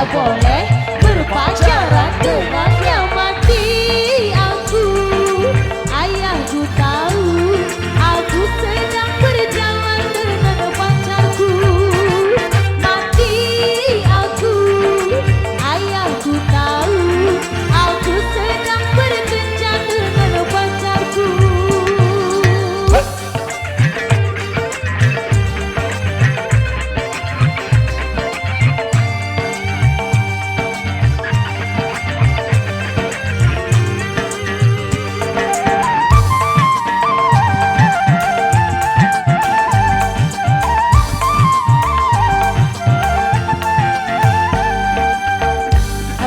tidak boleh berpacaran dengan yang mati. Aku, ayahku tahu, aku sedang berjalan dengan pacarku. Mati aku, ayahku tahu, aku sedang berkencan dengan pacarku.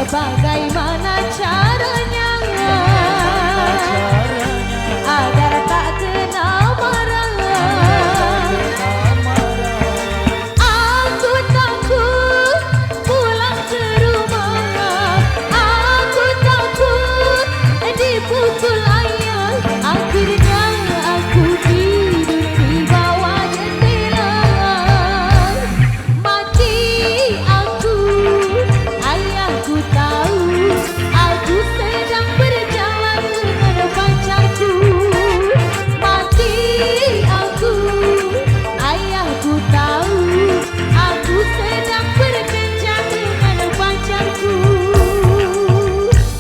Bagaimana caranya agar tak kena marah? Aku takut pulang ke rumah, aku takut dipukul ayah. Akhirnya aku tidur di bawah jendela. Mati aku, ayahku tahu, aku sedang berjalan dengan pacarku. Mati aku, ayahku tahu, aku sedang berkencan dengan pacarku.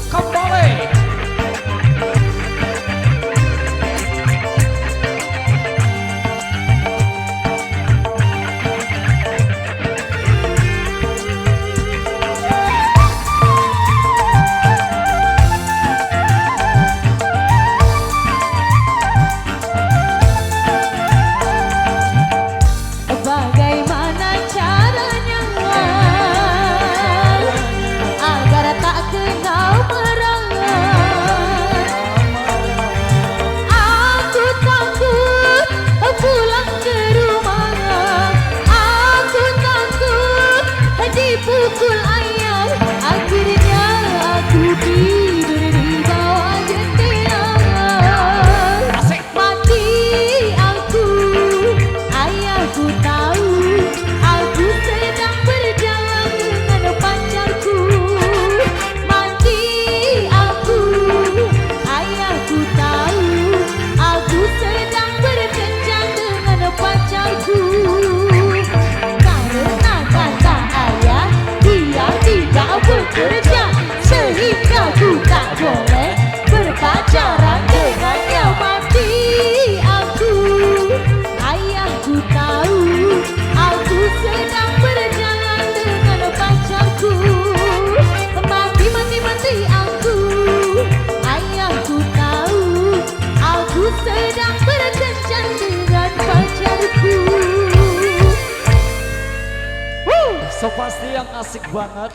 Kembali. Bagaimana caranya agar tak kena marah? Aku takut pulang ke rumah, aku takut dipukul ayah. Akhirnya aku tidur di bawah jendela. Mati aku, ayahku tahu, aku sedang berjalan dengan pacarku. Mati aku, ayahku tahu, aku sedang berkencan dengan pacarku. Karena kata ayah, dia tidak bekerja, sehingga ku tak boleh berpacaran dengan yang mati. Aku, ayahku tahu, aku sedang berjalan dengan pacarku. Mati, mati, mati aku, ayahku tahu, aku sedang berkencan dengan pacarku. So pasti yang asik banget.